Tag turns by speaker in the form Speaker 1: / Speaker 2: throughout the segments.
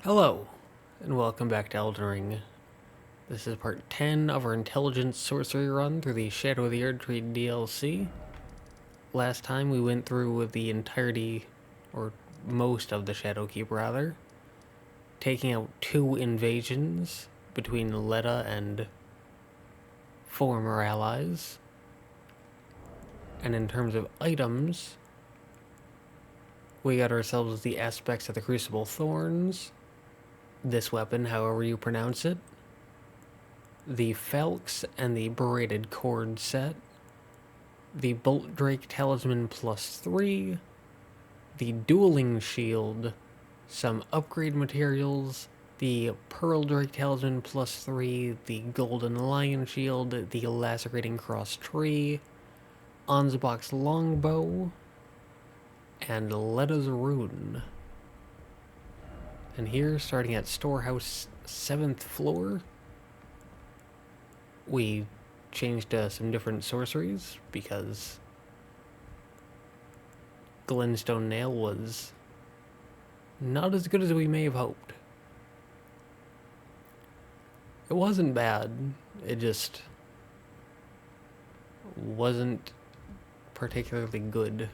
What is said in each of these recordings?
Speaker 1: Hello, and welcome back to Elden Ring. This is part 10 of our Intelligence Sorcery run through the Shadow of the Erdtree DLC. Last time we went through with the entirety, or most of the Shadowkeep rather, taking out 2 invasions between Leda and former allies. And in terms of items, we got ourselves the aspects of the Crucible Thorns, this weapon, however you pronounce it, the Falx and the Braided Cord set, the Bolt Drake Talisman +3, the Dueling Shield, some upgrade materials, the Pearl Drake Talisman +3, the Golden Lion Shield, the Lacerating Cross Tree, Ansbach's Longbow, and Leda's Rune. And here, starting at Storehouse 7th floor, we changed some different sorceries because Glintstone Nail was not as good as we may have hoped. It wasn't bad, it just wasn't particularly good.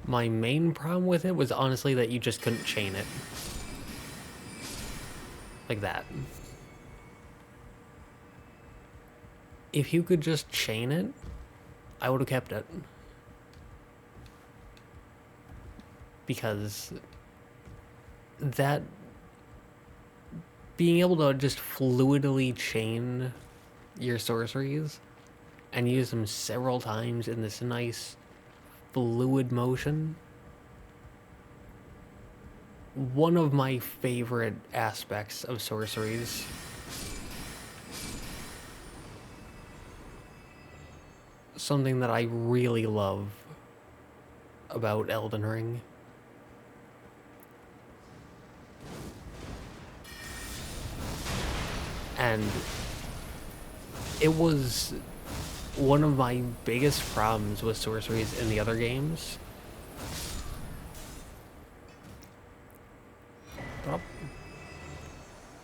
Speaker 1: My main problem with it was honestly that you just couldn't chain it. Like that. If you could just chain it, I would have kept it. Because that being able to just fluidly chain your sorceries and use them several times in this nice fluid motion, one of my favorite aspects of sorceries. Something that I really love about Elden Ring. And it was one of my biggest problems with sorceries in the other games. Oh.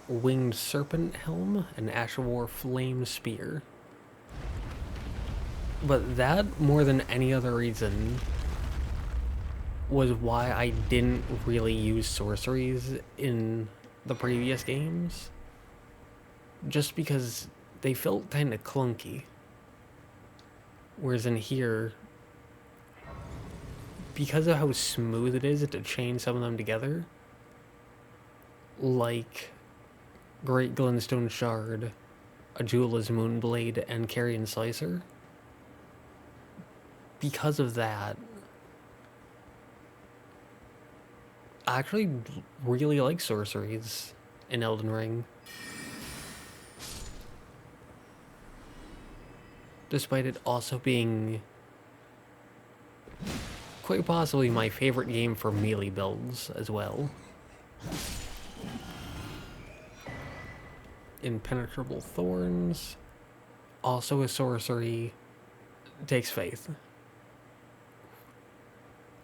Speaker 1: Winged Serpent Helm and Ash of War Flame Spear. But that, more than any other reason, was why I didn't really use sorceries in the previous games. Just because they felt kind of clunky. Whereas in here, because of how smooth it is to chain some of them together, like Great Glintstone Shard, Ajula's Moonblade, and Carrion Slicer, because of that, I actually really like sorceries in Elden Ring. Despite it also being quite possibly my favorite game for melee builds as well. Impenetrable Thorns, also a sorcery, takes faith.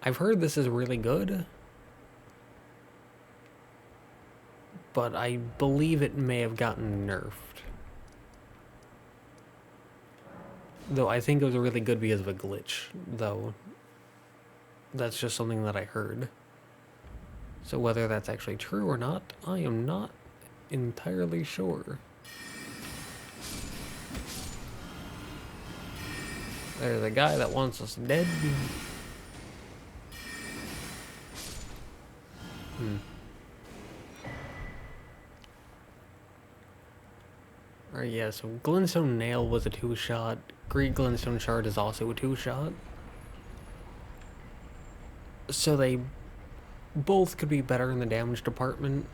Speaker 1: I've heard this is really good, but I believe it may have gotten nerfed. Though I think it was really good because of a glitch, though. That's just something that I heard. So whether that's actually true or not, I am not entirely sure. There's a guy that wants us dead. Alright, yeah, so Glintstone Nail was a 2-shot. Great Glintstone Shard is also a 2-shot. So they both could be better in the damage department.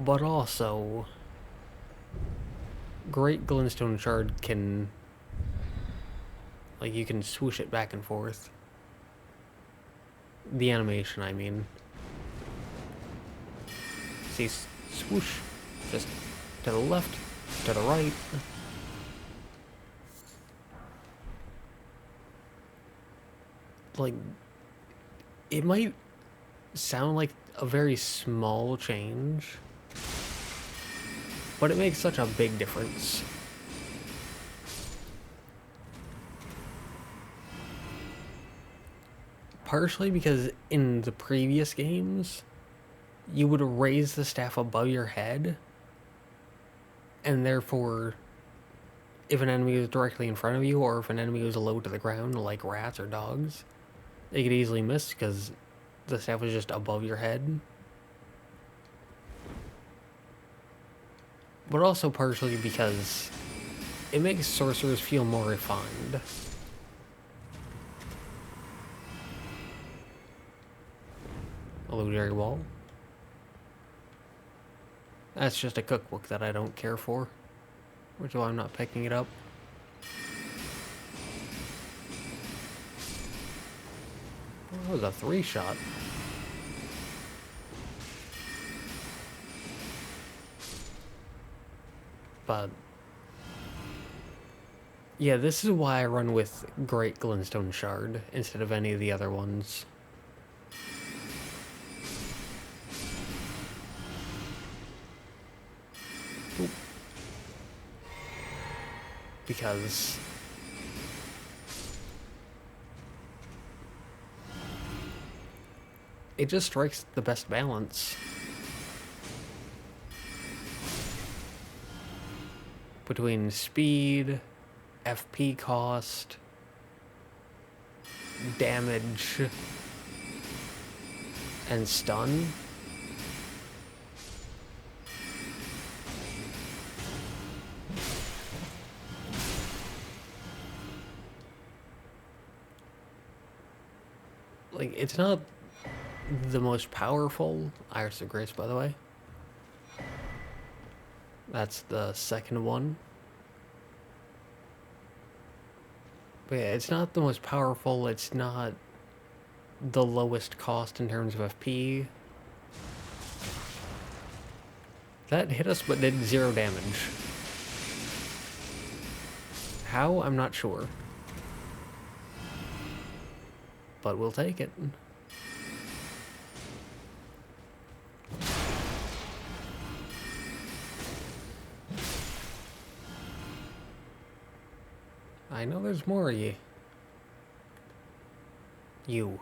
Speaker 1: But also, Great Glintstone Shard can, like, you can swoosh it back and forth. The animation, I mean. See, swoosh, just to the left, to the right. Like, It might sound like a very small change, but it makes such a big difference. Partially because in the previous games, you would raise the staff above your head, and therefore, if an enemy was directly in front of you, or if an enemy was low to the ground, like rats or dogs, they could easily miss because the staff was just above your head. But also partially because it makes sorcerers feel more refined. Illusionary wall. That's just a cookbook that I don't care for, which is why I'm not picking it up. That was a 3-shot. But yeah, this is why I run with Great Glintstone Shard instead of any of the other ones. Oop. Because it just strikes the best balance between speed, FP cost, damage, and stun. Like, it's not the most powerful Iris of Grace, by the way. That's the second one. But yeah, it's not the most powerful, it's not the lowest cost in terms of FP. That hit us but did 0 damage. How? I'm not sure. But we'll take it. I know there's more of you. You.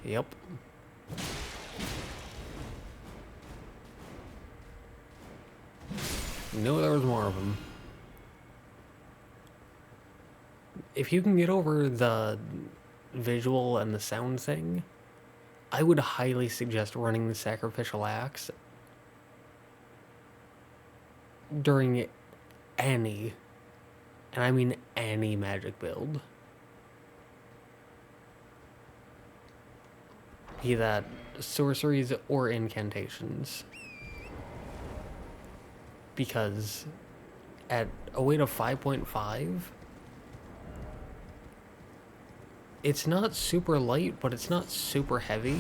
Speaker 1: Yep. Knew there was more of them. If you can get over the visual and the sound thing, I would highly suggest running the Sacrificial Axe during any, and I mean any, magic build. Be that sorceries or incantations. Because at a weight of 5.5, it's not super light, but it's not super heavy.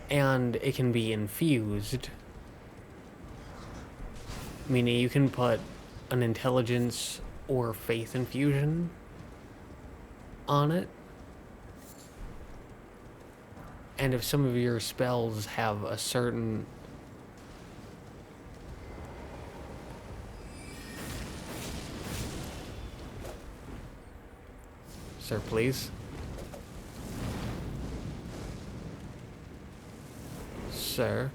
Speaker 1: And it can be infused. Meaning you can put an intelligence or faith infusion on it. And if some of your spells have a certain Sir, please. Sir.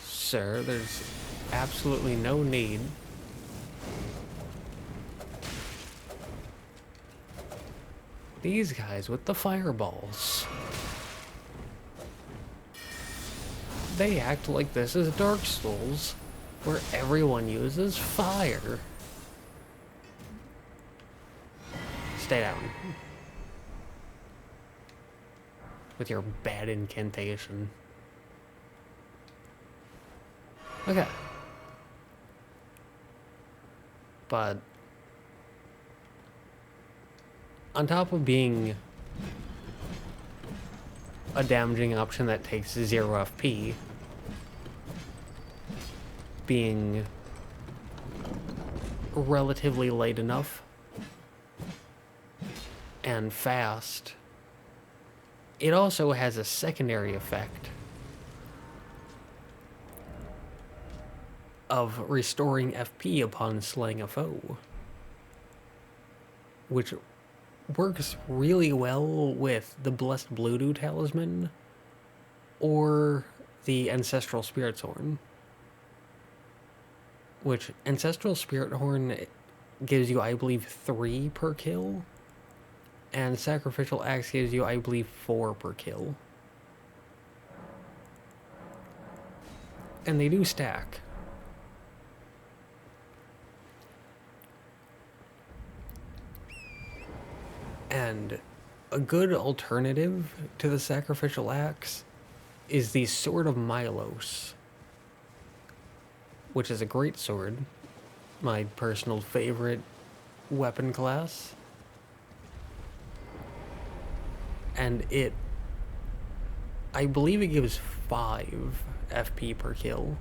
Speaker 1: Sir, there's absolutely no need. These guys with the fireballs. They act like this is Dark Souls, where everyone uses fire. Stay down. With your bad incantation. Okay. But on top of being a damaging option that takes 0 FP, being relatively light enough and fast, it also has a secondary effect of restoring FP upon slaying a foe, which works really well with the Blessed Bluedew Talisman or the Ancestral Spirit's Horn. Which, Ancestral Spirit Horn gives you, I believe, 3 per kill, and Sacrificial Axe gives you, I believe, 4 per kill. And they do stack. And a good alternative to the Sacrificial Axe is the Sword of Milos, which is a great sword, my personal favorite weapon class. And I believe it gives 5 FP per kill.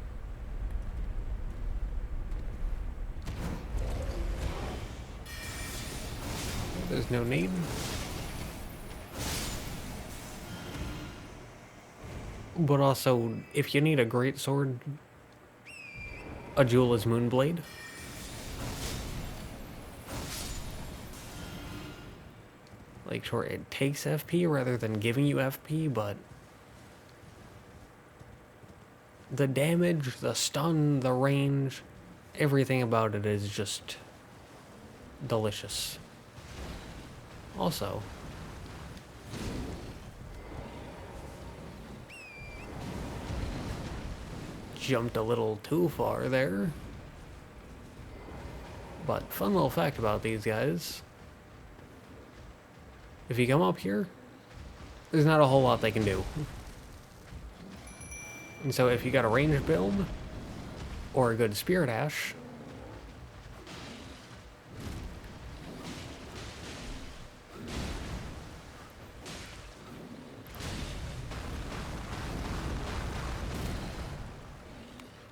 Speaker 1: There's no need. But also, if you need a great sword, a Jewel's Moonblade. Like, sure, it takes FP rather than giving you FP, but the damage, the stun, the range, everything about it is just delicious. Also, jumped a little too far there. But fun little fact about these guys. If you come up here, there's not a whole lot they can do. And so if you got a ranged build, or a good Spirit Ash,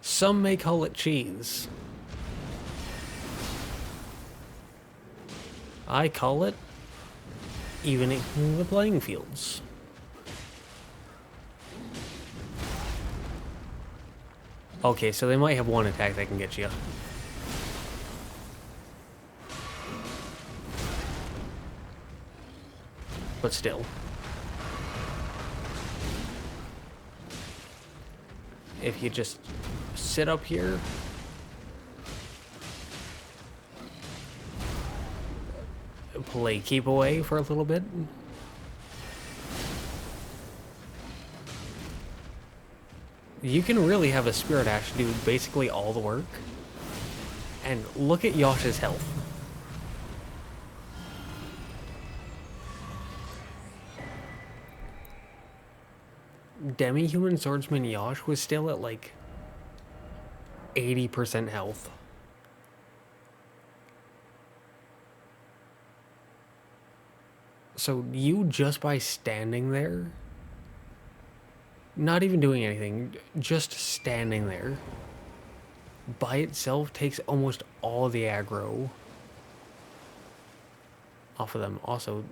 Speaker 1: some may call it cheese. I call it evening the playing fields. Okay, so they might have one attack that can get you. But still. If you just sit up here, play keep away for a little bit, you can really have a Spirit Ash do basically all the work. And look at Yosh's health. Demi-Human Swordsman Yosh was still at like 80% health. So you, just by standing there, not even doing anything, just standing there, by itself takes almost all the aggro off of them. Also,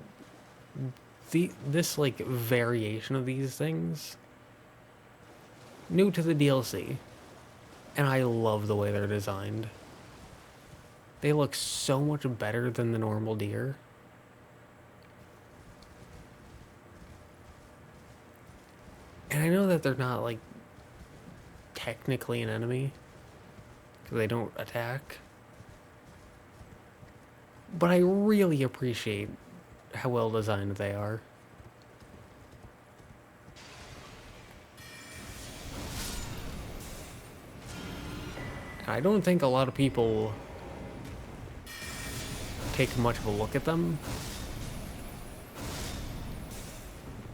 Speaker 1: this like variation of these things, new to the DLC, and I love the way they're designed. They look so much better than the normal deer. And I know that they're not, like, technically an enemy, because they don't attack. But I really appreciate how well designed they are. I don't think a lot of people take much of a look at them,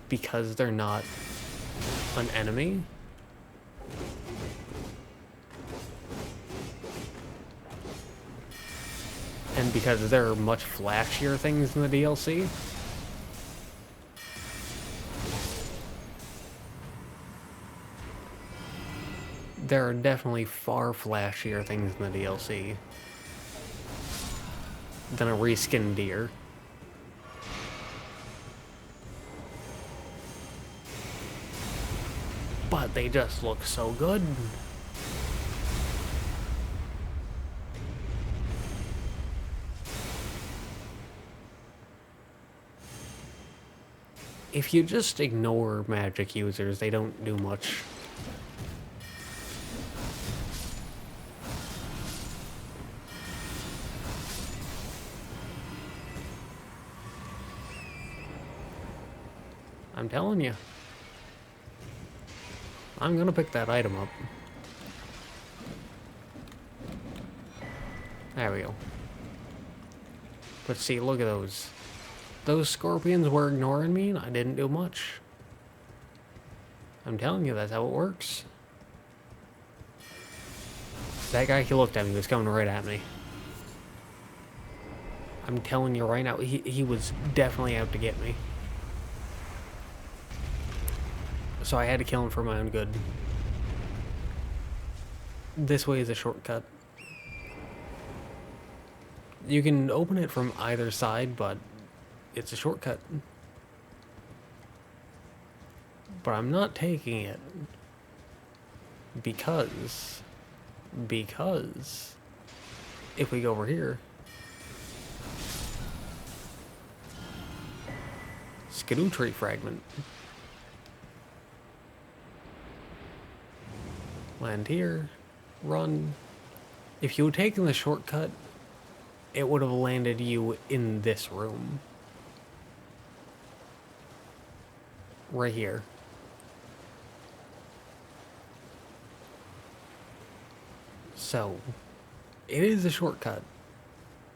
Speaker 1: because they're not an enemy. And because there are much flashier things in the DLC. There are definitely far flashier things in the DLC. than a reskinned deer. But they just look so good. If you just ignore magic users, they don't do much. I'm telling you. I'm gonna pick that item up. There we go. But see, look at those. Those scorpions were ignoring me and I didn't do much. I'm telling you, that's how it works. That guy, he looked at me, he was coming right at me. I'm telling you right now, he was definitely out to get me. So I had to kill him for my own good. This way is a shortcut. You can open it from either side, but it's a shortcut. But I'm not taking it. Because if we go over here, Skidoo tree fragment. Land here, run. If you had taken the shortcut, it would have landed you in this room. Right here. So, it is a shortcut,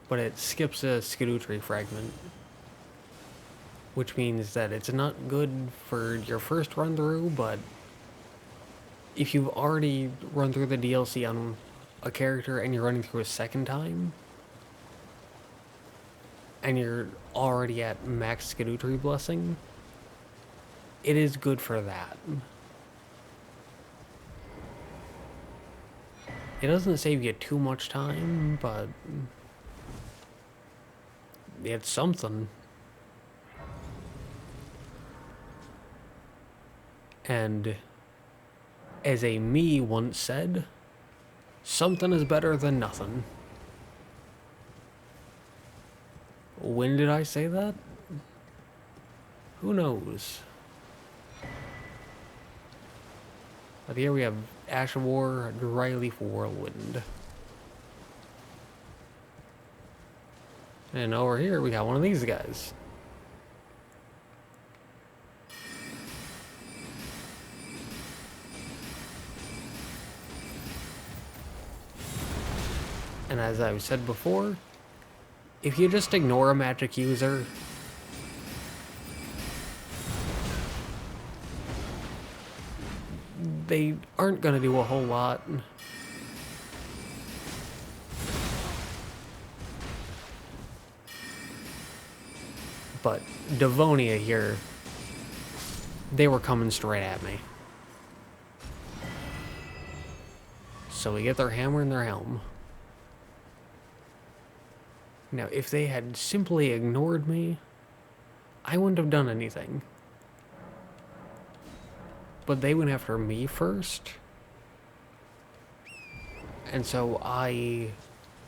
Speaker 1: but it skips a Skidoo tree fragment. Which means that it's not good for your first run through, but if you've already run through the DLC on a character and you're running through a second time, and you're already at max Skidoo tree blessing, it is good for that. It doesn't save you too much time, but it's something. And as a me once said, something is better than nothing. When did I say that? Who knows? But here we have Ash of War, Dryleaf Whirlwind. And over here we got one of these guys. And as I've said before, if you just ignore a magic user, they aren't going to do a whole lot. But Devonia here, they were coming straight at me. So we get their hammer and their helm. Now, if they had simply ignored me, I wouldn't have done anything. But they went after me first. And so I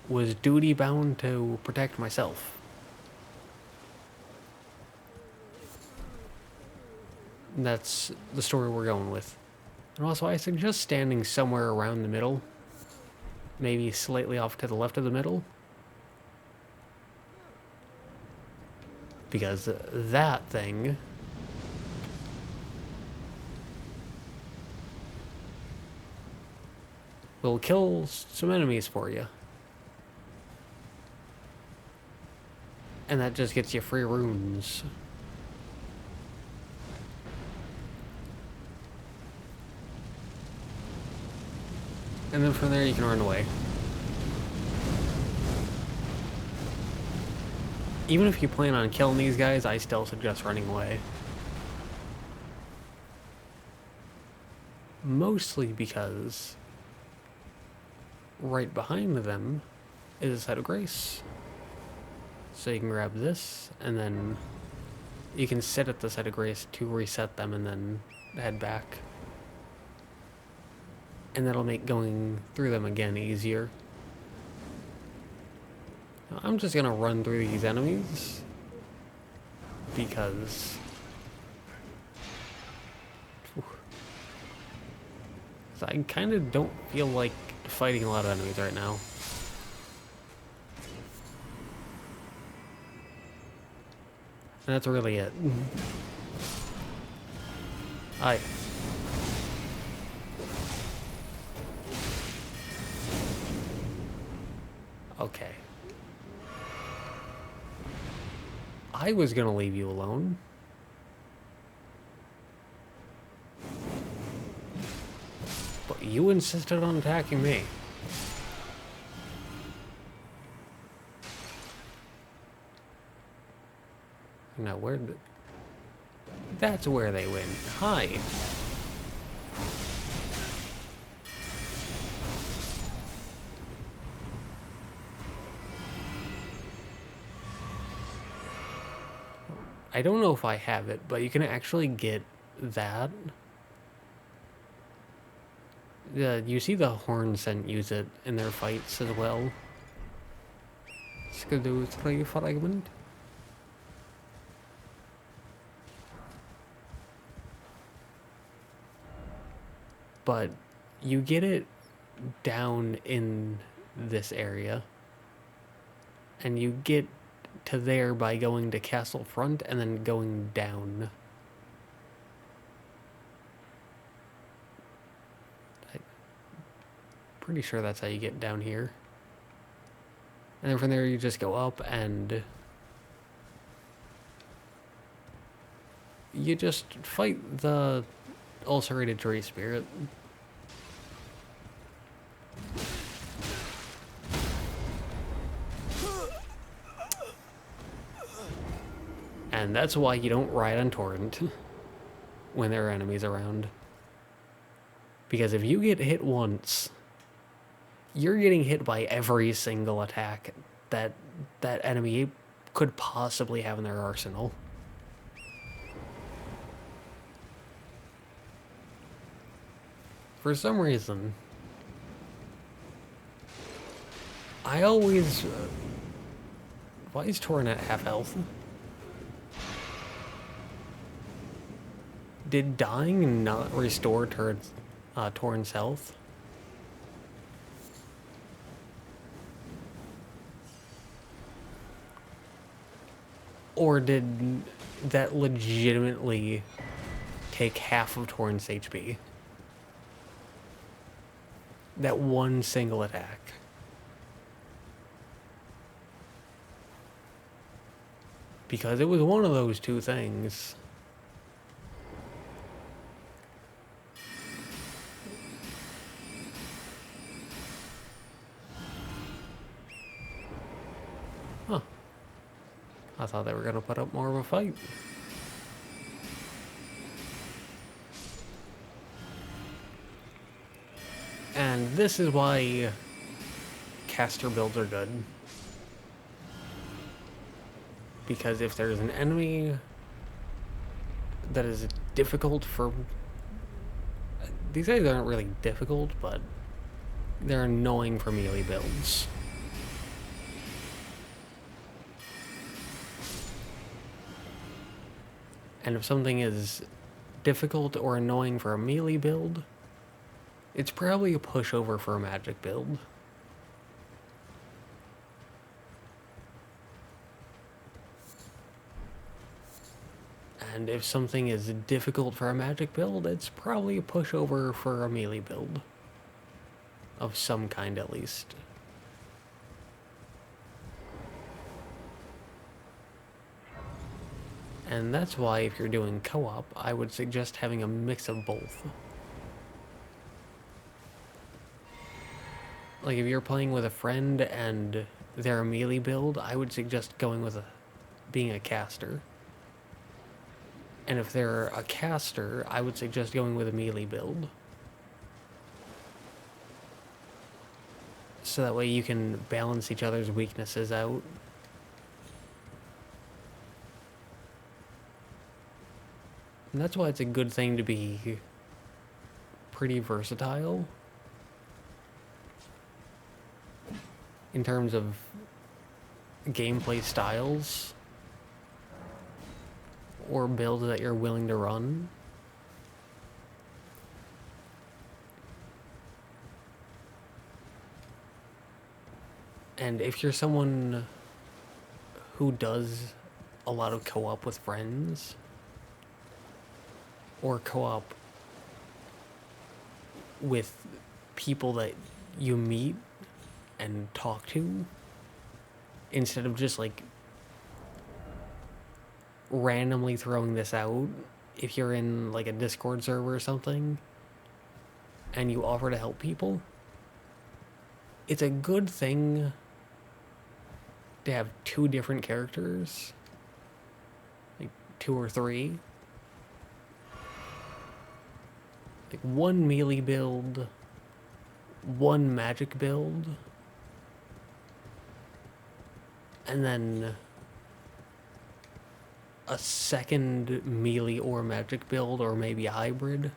Speaker 1: was duty bound to protect myself. And that's the story we're going with. And also I suggest standing somewhere around the middle. Maybe slightly off to the left of the middle. Because that thing will kill some enemies for you. And that just gets you free runes. And then from there you can run away. Even if you plan on killing these guys, I still suggest running away. Mostly because right behind them is a site of grace. So you can grab this, and then you can sit at the site of grace to reset them and then head back. And that'll make going through them again easier. Now, I'm just gonna run through these enemies because I kind of don't feel like fighting a lot of enemies right now. And that's really it. Hi. Okay. I was gonna leave you alone. But you insisted on attacking me. Now, where did... That's where they win. Hi. I don't know if I have it, but you can actually get that. You see the Horn Saint use it in their fights as well. Ska du 3 fragment? But you get it down in this area, and you get to there by going to Castle Front and then going down. I'm pretty sure that's how you get down here. And then from there you just go up and you just fight the ulcerated tree spirit. And that's why you don't ride on Torrent when there are enemies around. Because if you get hit once, you're getting hit by every single attack that that enemy could possibly have in their arsenal. For some reason, I always... why is Torrent at half health? Did dying not restore Torrent's health? Or did that legitimately take half of Torrent's HP? That one single attack. Because it was one of those two things. Huh. I thought they were going to put up more of a fight. And this is why caster builds are good. Because if there's an enemy that is difficult for... these guys aren't really difficult, but they're annoying for melee builds. And if something is difficult or annoying for a melee build, it's probably a pushover for a magic build. And if something is difficult for a magic build, it's probably a pushover for a melee build. Of some kind, at least. And that's why, if you're doing co-op, I would suggest having a mix of both. Like, if you're playing with a friend and they're a melee build, I would suggest going with being a caster. And if they're a caster, I would suggest going with a melee build. So that way you can balance each other's weaknesses out. And that's why it's a good thing to be pretty versatile in terms of gameplay styles or builds that you're willing to run. And if you're someone who does a lot of co-op with friends, or co-op with people that you meet and talk to, instead of just like randomly throwing this out, if you're in like a Discord server or something and you offer to help people, it's a good thing to have 2 different characters, like 2 or 3, like 1 melee build, 1 magic build, and then a second melee or magic build, or maybe a hybrid.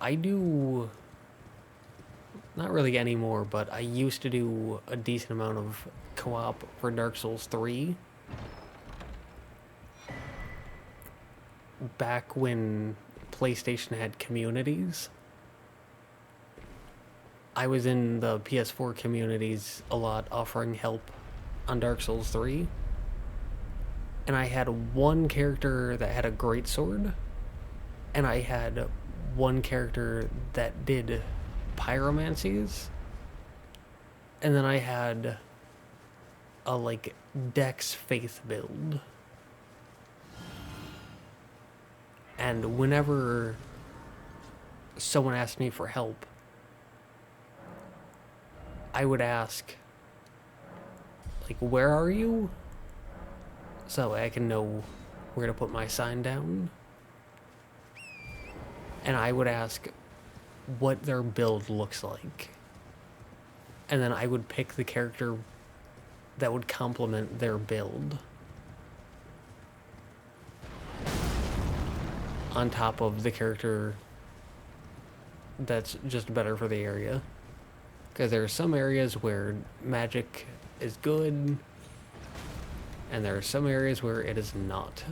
Speaker 1: I do, not really anymore, but I used to do a decent amount of co-op for Dark Souls 3. Back when PlayStation had communities. I was in the PS4 communities a lot, offering help on Dark Souls 3. And I had 1 character that had a greatsword, and I had 1 character that did pyromancies, and then I had a like Dex Faith build. And whenever someone asked me for help, I would ask, like, where are you? So I can know where to put my sign down. And I would ask what their build looks like. And then I would pick the character that would complement their build on top of the character that's just better for the area. Because there are some areas where magic is good, and there are some areas where it is not.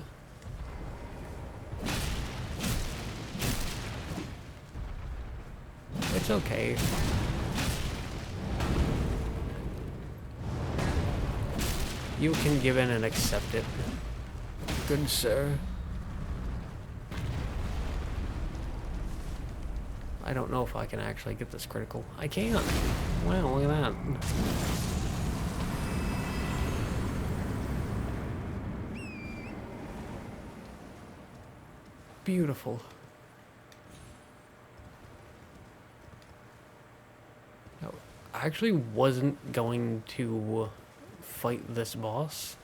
Speaker 1: It's okay. You can give in and accept it, good sir. I don't know if I can actually get this critical. I can't. Wow, look at that. Beautiful. Now, I actually wasn't going to fight this boss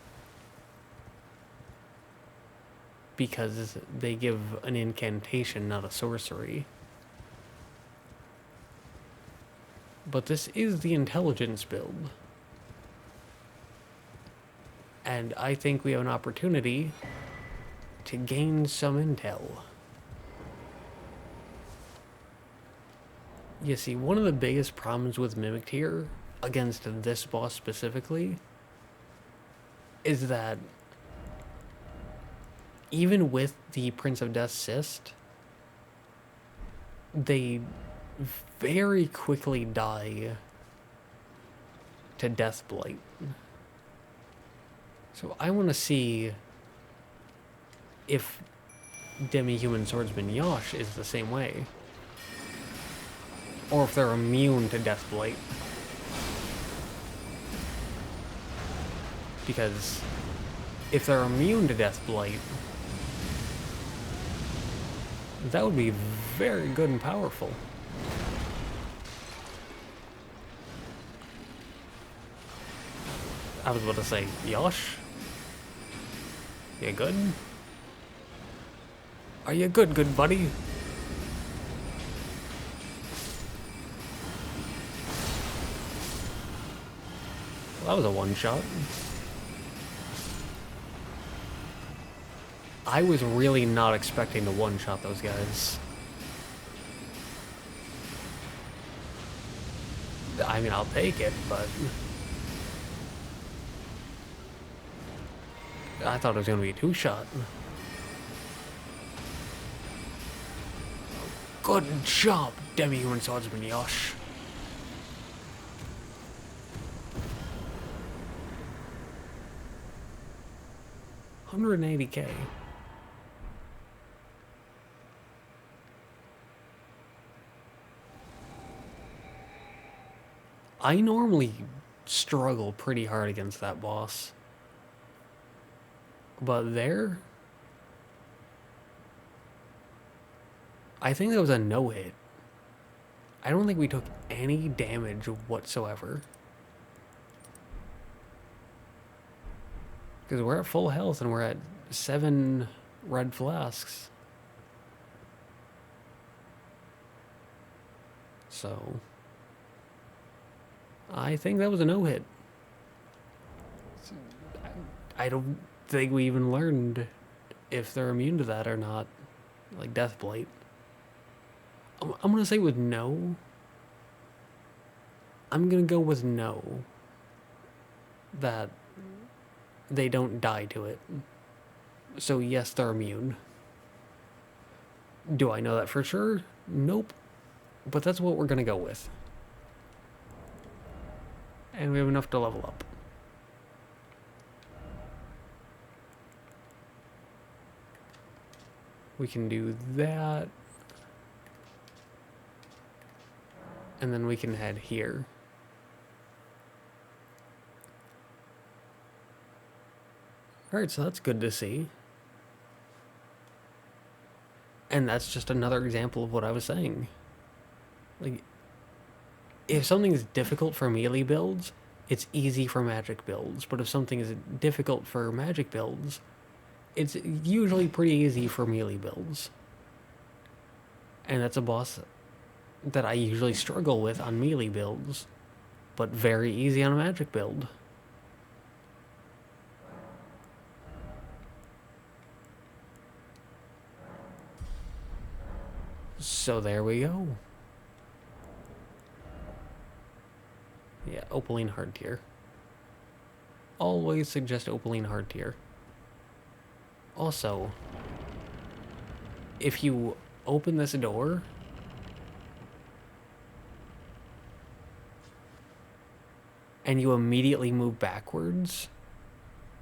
Speaker 1: because they give an incantation, not a sorcery. But this is the intelligence build. And I think we have an opportunity to gain some intel. You see, one of the biggest problems with Mimic Tier, against this boss specifically, is that even with the Prince of Death's Cyst, they very quickly die to Death Blight. So I want to see if Demi-Human Swordsman Yosh is the same way, or if they're immune to Death Blight. Because if they're immune to Death Blight, that would be very good and powerful. I was about to say, Yosh? You good? Are you good, good buddy? Well, that was a one-shot. I was really not expecting to one-shot those guys. I mean, I'll take it, but... I thought it was going to be a two-shot. Good job, demi-human swordsman Yosh. 180k. I normally struggle pretty hard against that boss. But there... I think that was a no-hit. I don't think we took any damage whatsoever. Because we're at full health and we're at 7 red flasks. So... I think that was a no-hit. I don't think we even learned if they're immune to that or not. Like Deathblight. I'm gonna say with no. I'm gonna go with no. That they don't die to it. So yes, they're immune. Do I know that for sure? Nope. But that's what we're gonna go with. And we have enough to level up. We can do that. And then we can head here. Alright, so that's good to see. And that's just another example of what I was saying. Like, if something is difficult for melee builds, it's easy for magic builds. But if something is difficult for magic builds, it's usually pretty easy for melee builds. And that's a boss that I usually struggle with on melee builds, but very easy on a magic build. So there we go. Yeah, Opaline hard tier. Always suggest Opaline hard tier. Also, if you open this door, and you immediately move backwards,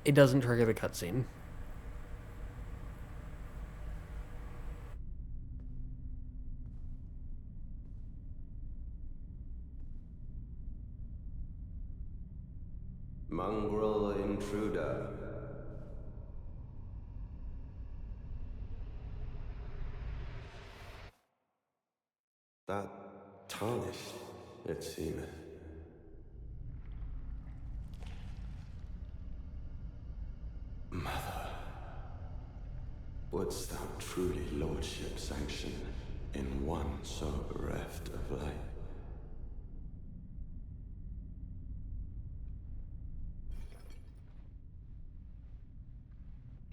Speaker 1: it doesn't trigger the cutscene.
Speaker 2: Mongrel intruder. That tarnished, it seemeth. Mother, wouldst thou truly lordship sanction in one so bereft of life?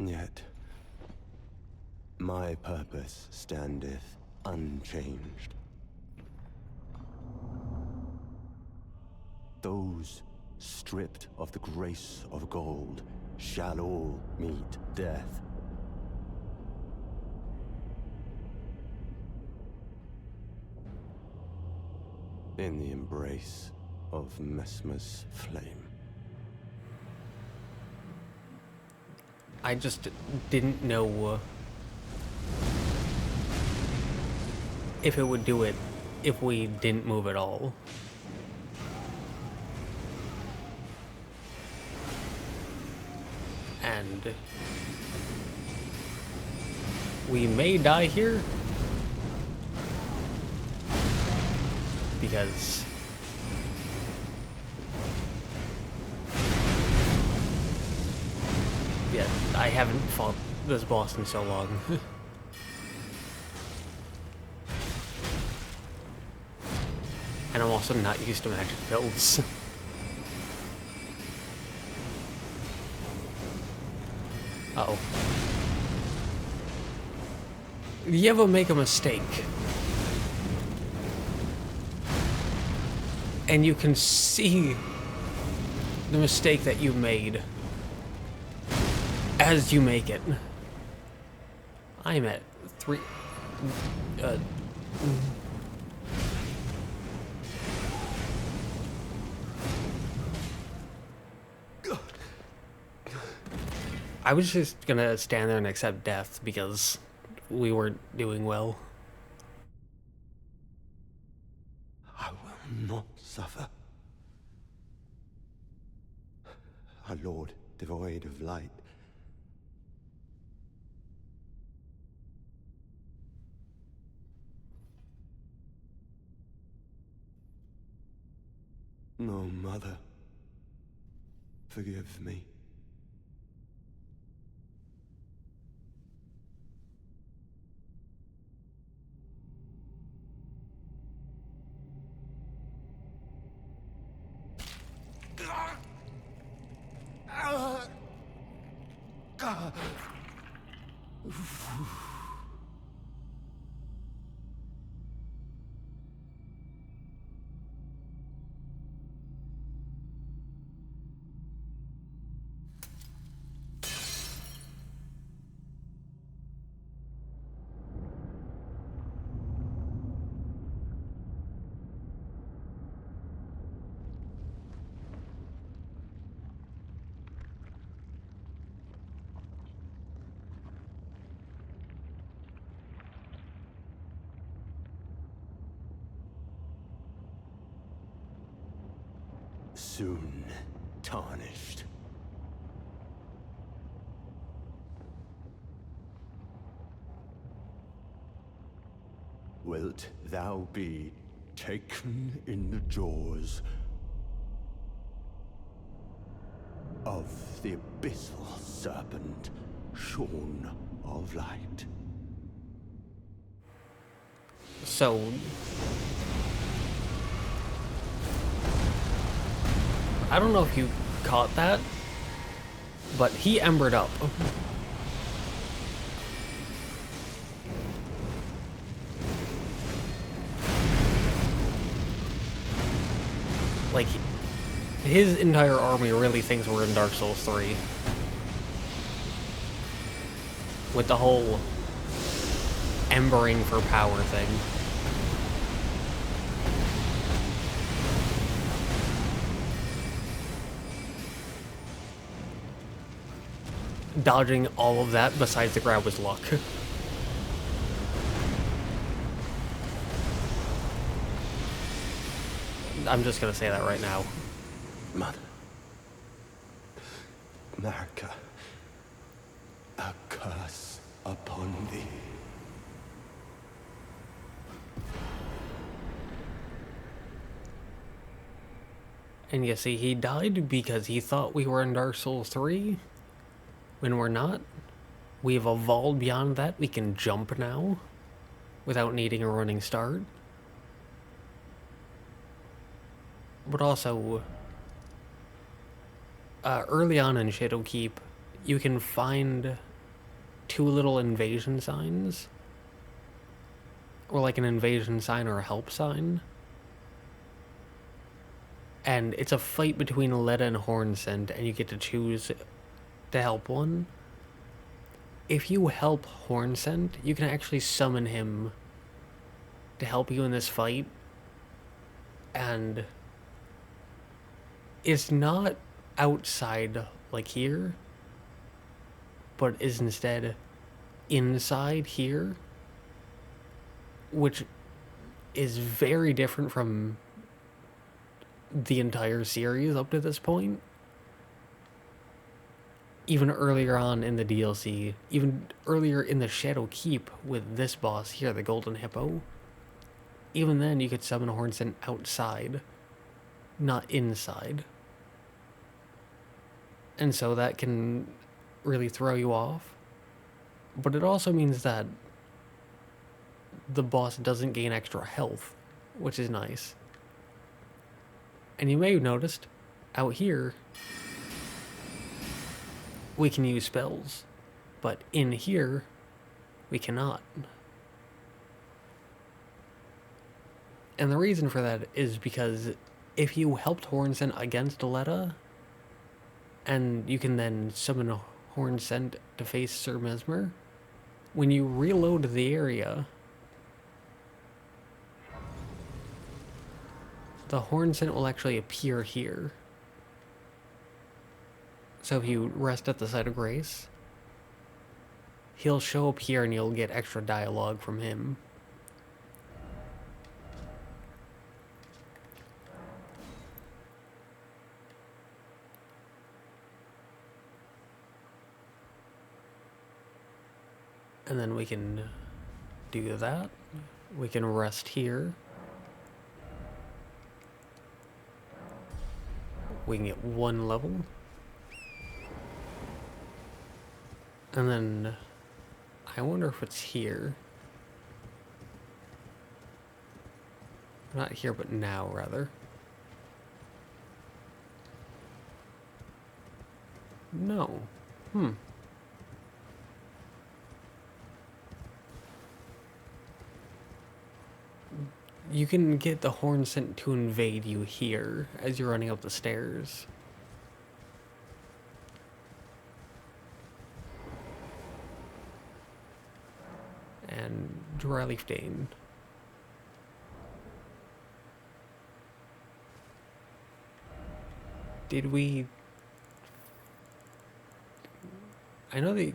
Speaker 2: Yet, my purpose standeth unchanged. Those stripped of the grace of gold shall all meet death. In the embrace of Messmer's flame.
Speaker 1: I just didn't know if it would do it if we didn't move at all. And we may die here because yeah, I haven't fought this boss in so long. And I'm also not used to magic builds. you ever make a mistake and you can see the mistake that you made as you make it? I'm at 3... I was just gonna stand there and accept death because we weren't doing well.
Speaker 2: I will not suffer. A lord devoid of light. No, mother. Forgive me. Soon tarnished. Wilt thou be taken in the jaws of the abyssal serpent, shorn of light?
Speaker 1: So... I don't know if you caught that, but he embered up. Like, his entire army really thinks we're in Dark Souls 3. With the whole embering for power thing. Dodging all of that besides the grab was luck. I'm just gonna say that right now.
Speaker 2: Mother. Marika. A curse upon thee.
Speaker 1: And you see, he died because he thought we were in Dark Souls 3. When we're not. We've evolved beyond that. We can jump now. Without needing a running start. But also... early on in Shadowkeep, you can find 2 little invasion signs. Or like an invasion sign or a help sign. And it's a fight between Leda and Hornsent, and you get to choose to help one. If you help Hornsent, you can actually summon him to help you in this fight. And it's not outside like here, but is instead inside here, which is very different from the entire series up to this point. Even earlier on in the DLC, even earlier in the Shadow Keep with this boss here, the Golden Hippo, even then you could summon Hornsent outside, not inside. And so that can really throw you off. But it also means that the boss doesn't gain extra health, which is nice. And you may have noticed, out here, we can use spells, but in here, we cannot. And the reason for that is because if you helped Hornsent against Aletta, and you can then summon a Hornsent to face Sir Messmer, when you reload the area, the Hornsent will actually appear here. So if you rest at the site of grace, he'll show up here and you'll get extra dialogue from him. And then we can do that. We can rest here. We can get 1 level. And then I wonder if it's here. Not here, but now, rather. No. You can get the Hornsent to invade you here as you're running up the stairs. And Dryleaf Dane. Did we... I know they...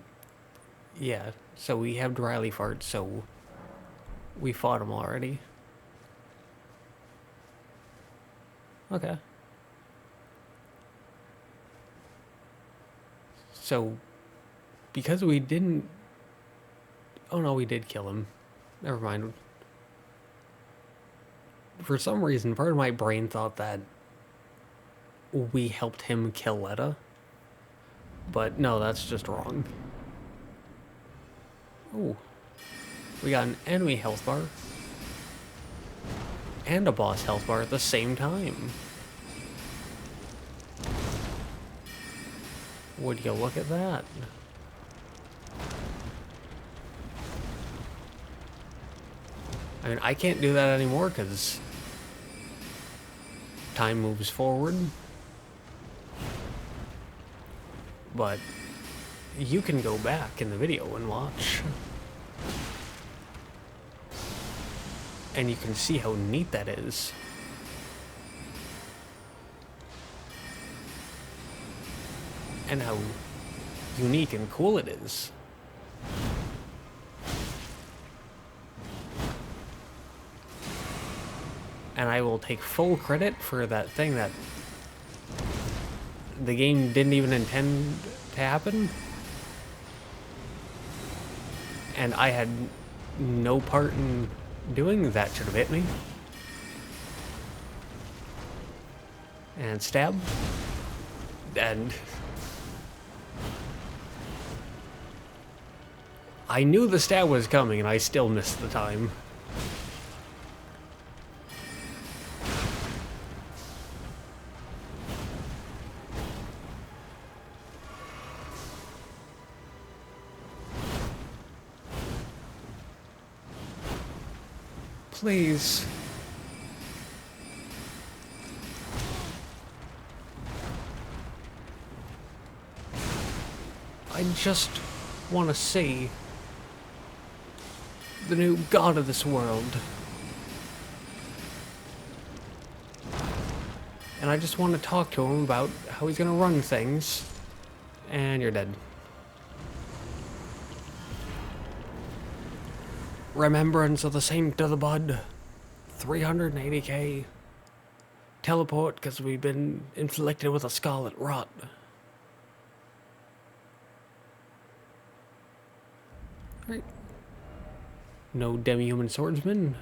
Speaker 1: Yeah, so we have Dryleaf Art, so we fought him already. Okay. So, because we didn't... Oh no, we did kill him. Never mind. For some reason, part of my brain thought that we helped him kill Letta. But no, that's just wrong. Ooh. We got an enemy health bar. And a boss health bar at the same time. Would you look at that? I mean, I can't do that anymore because time moves forward. But you can go back in the video and watch. And you can see how neat that is. And how unique and cool it is. And I will take full credit for that thing that the game didn't even intend to happen. And I had no part in doing that. Should have hit me. And stab. And I knew the stab was coming and I still missed the time. Please. I just want to see the new god of this world. And I just want to talk to him about how he's gonna run things. And you're dead. Remembrance of the Saint of the Bud. 380k. Teleport because we've been inflicted with a scarlet rot. Right. No demi-human swordsman.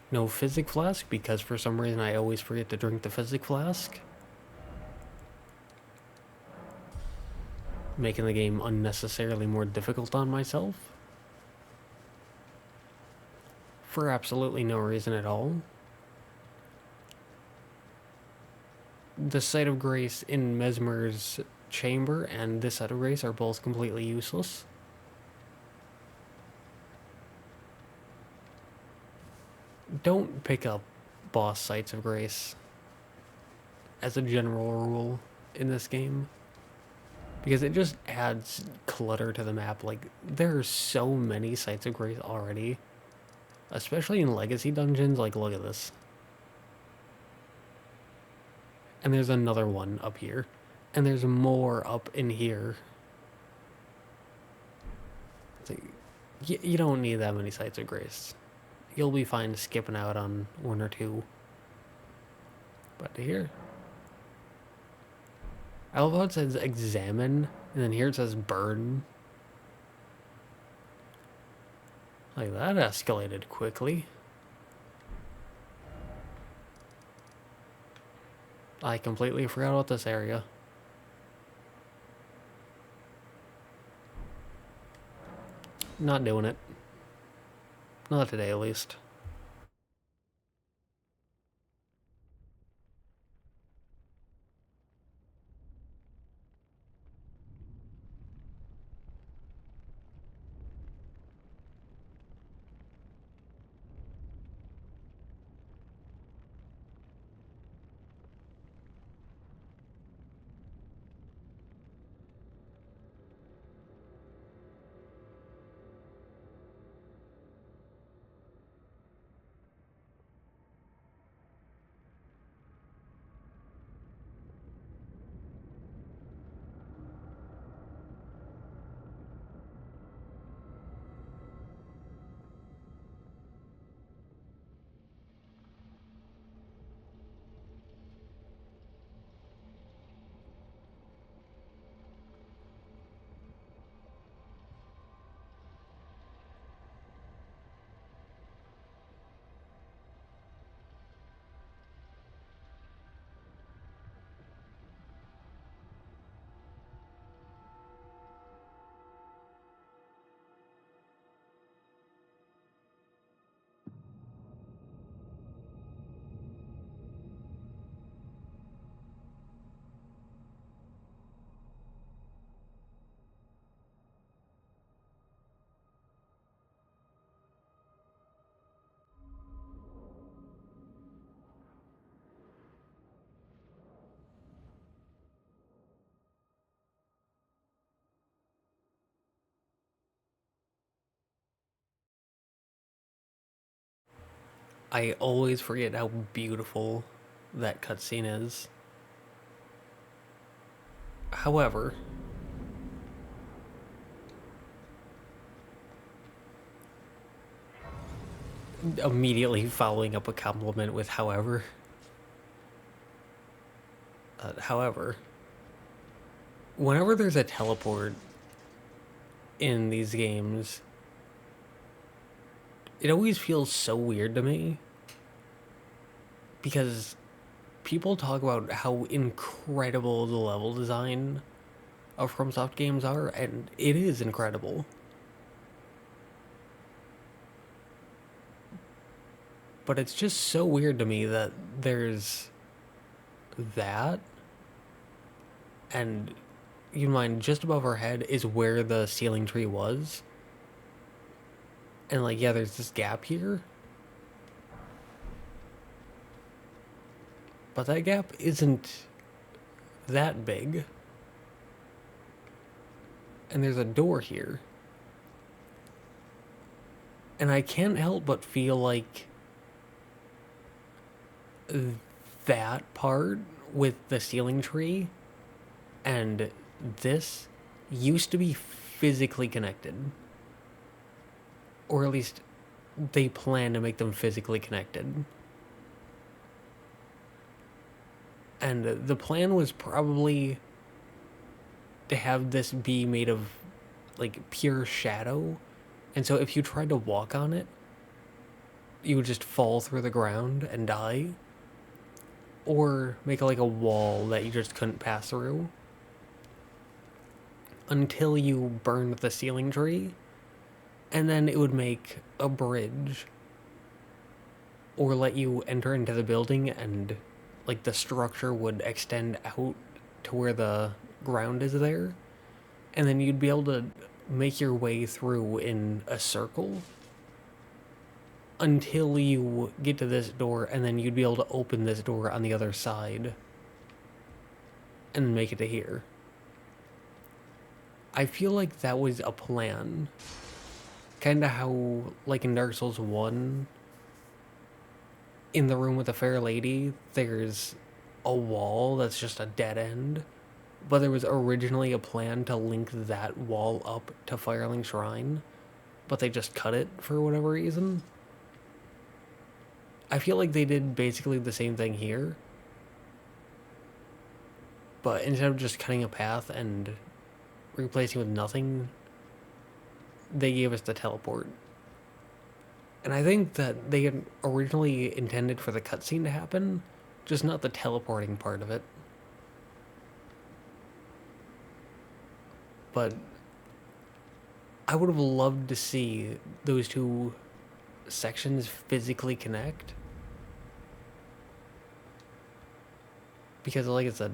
Speaker 1: No physic flask because for some reason I always forget to drink the physic flask. Making the game unnecessarily more difficult on myself. For absolutely no reason at all. The Site of Grace in Messmer's chamber and this Site of Grace are both completely useless. don't pick up boss sites of grace as a general rule in this game, because it just adds clutter to the map. Like, there are so many sites of grace already, especially in legacy dungeons. Like, look at this. And there's another one up here, and there's more up in here. Like, you don't need that many sites of grace. You'll be fine skipping out on one or two. But here, I love how it says examine, and then here it says burn. Like, that escalated quickly. I completely forgot about this area. Not doing it. Not today, at least. I always forget how beautiful that cutscene is. However, immediately following up a compliment with however. However, whenever there's a teleport in these games, it always feels so weird to me. Because people talk about how incredible the level design of FromSoft games are, and it is incredible. But it's just so weird to me that there's that, and you mind, just above our head is where the ceiling tree was. And like, yeah, there's this gap here. But that gap isn't that big. And there's a door here. And I can't help but feel like that part with the ceiling tree and this used to be physically connected. Or at least they plan to make them physically connected. And the plan was probably to have this be made of like pure shadow. And so if you tried to walk on it, you would just fall through the ground and die. Or make like a wall that you just couldn't pass through. Until you burned the ceiling tree. And then it would make a bridge. Or let you enter into the building and like the structure would extend out to where the ground is there. And then you'd be able to make your way through in a circle. until you get to this door, and then you'd be able to open this door on the other side and make it to here. I feel like that was a plan. Kind of how, like in Dark Souls 1, in the room with the fair lady, there's a wall that's just a dead end. But there was originally a plan to link that wall up to Firelink Shrine, but they just cut it for whatever reason. I feel like they did basically the same thing here, but instead of just cutting a path and replacing with nothing, they gave us the teleport. And I think that they had originally intended for the cutscene to happen, just not the teleporting part of it. But I would have loved to see those two sections physically connect. Because, like I said,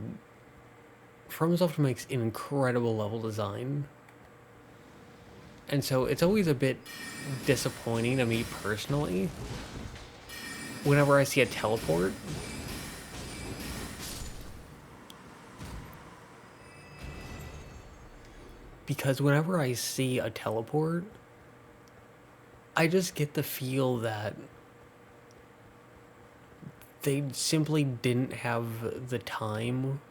Speaker 1: FromSoft makes an incredible level design. And so it's always a bit disappointing to me personally whenever I see a teleport. Because whenever I see a teleport, I just get the feel that they simply didn't have the time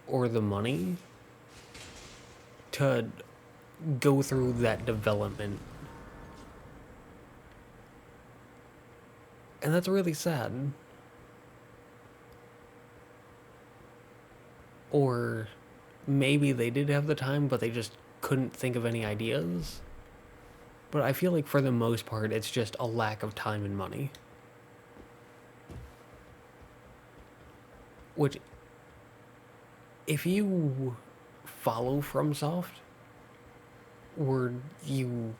Speaker 1: or the money to go through that development. And that's really sad. Or maybe they did have the time, but they just couldn't think of any ideas. But I feel like for the most part, it's just a lack of time and money. Which, if you follow FromSoft, or you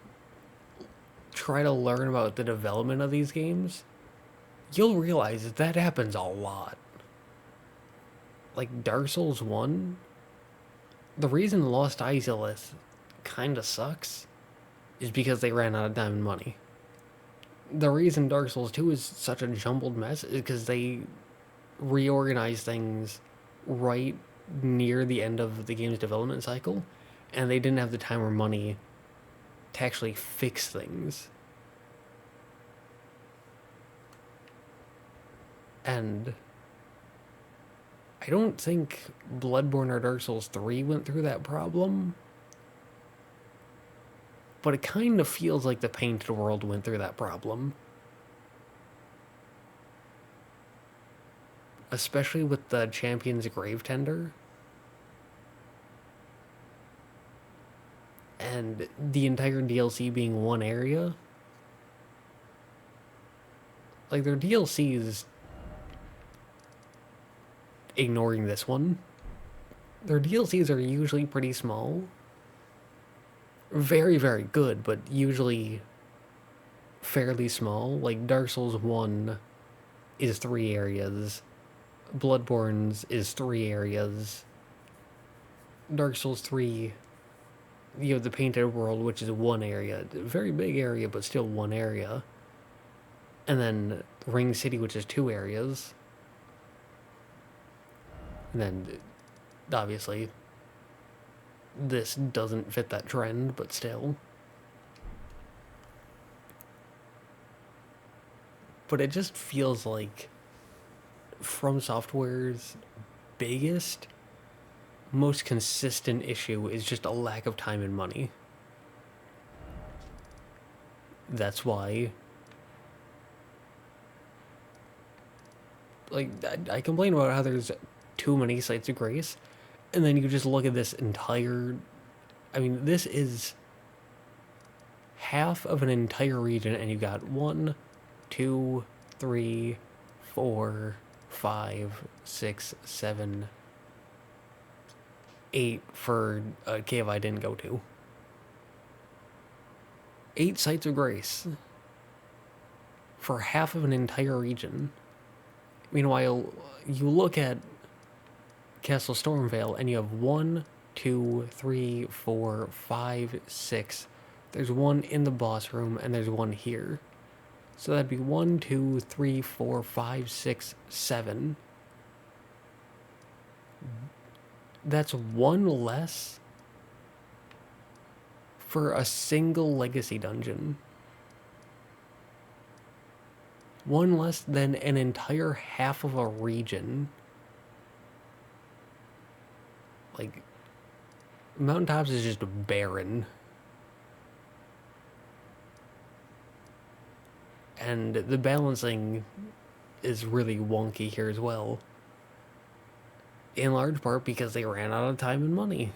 Speaker 1: try to learn about the development of these games, you'll realize that happens a lot. Like Dark Souls 1, the reason Lost Izalith kinda sucks is because they ran out of time and money. The reason Dark Souls 2 is such a jumbled mess is because they reorganized things right near the end of the game's development cycle, and they didn't have the time or money to actually fix things. And I don't think Bloodborne or Dark Souls 3 went through that problem, but it kind of feels like the Painted World went through that problem. Especially with the Champion's Grave Tender. And the entire DLC being one area. Like, their DLCs, ignoring this one, their DLCs are usually pretty small. Very, very good, but usually fairly small. Like, Dark Souls 1 is 3 areas. Bloodborne's is 3 areas. Dark Souls 3, you have the Painted World, which is 1 area. A very big area, but still 1 area. And then Ring City, which is 2 areas. And then, obviously, this doesn't fit that trend, but still. But it just feels like From Software's biggest, most consistent issue is just a lack of time and money. That's why, like, I complain about how there's too many Sites of Grace, and then you just look at this entire, I mean, this is half of an entire region, and you got 1, 2, 3, 4, 5, 6, 7, 8 for a cave I didn't go to. 8 Sites of Grace for half of an entire region. Meanwhile, you look at Castle Stormvale and you have 1, 2, 3, 4, 5, 6. There's 1 in the boss room and there's 1 here. So that'd be 1, 2, 3, 4, 5, 6, 7. That's one less for a single legacy dungeon. One less than an entire half of a region. Like, Mountaintops is just barren. And the balancing is really wonky here as well. In large part because they ran out of time and money.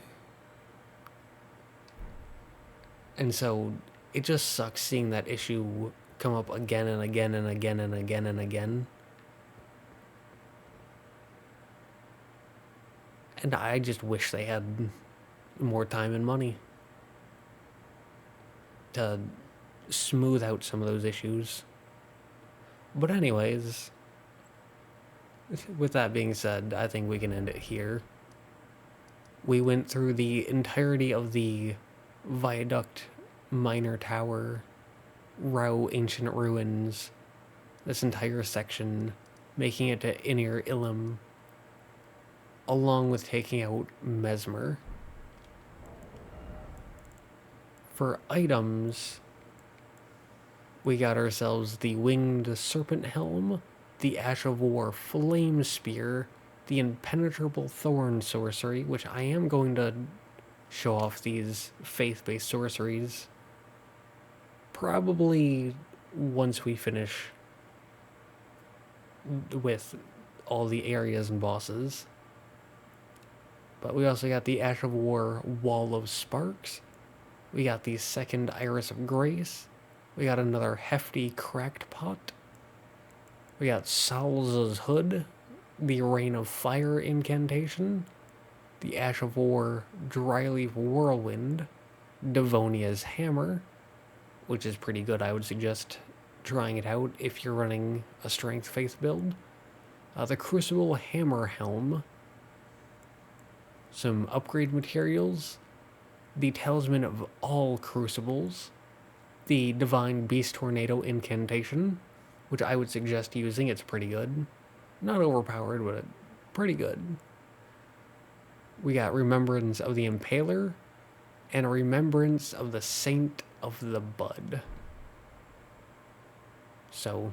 Speaker 1: And so it just sucks seeing that issue come up again and again and again and again and again. And I just wish they had more time and money to smooth out some of those issues. But anyways, with that being said, I think we can end it here. We went through the entirety of the Viaduct Minor Tower, Rauh Ancient Ruins, this entire section, making it to Inir Ilum, along with taking out Messmer. For items, we got ourselves the Winged Serpent Helm, the Ash of War Flame Spear, the Impenetrable Thorn Sorcery, which I am going to show off these faith-based sorceries probably once we finish with all the areas and bosses. But we also got the Ash of War Wall of Sparks. We got the second Iris of Grace. We got another hefty Cracked Pot. We got Saul's Hood, the Rain of Fire incantation, the Ash of War Dryleaf Whirlwind, Devonia's Hammer, which is pretty good. I would suggest trying it out if you're running a Strength Faith build. The Crucible Hammer Helm, some upgrade materials, the Talisman of all Crucibles, the Divine Beast Tornado incantation, which I would suggest using. It's pretty good. Not overpowered, but pretty good. We got Remembrance of the Impaler and a Remembrance of the Saint of the Bud. So,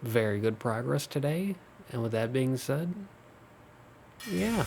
Speaker 1: very good progress today. And with that being said, yeah.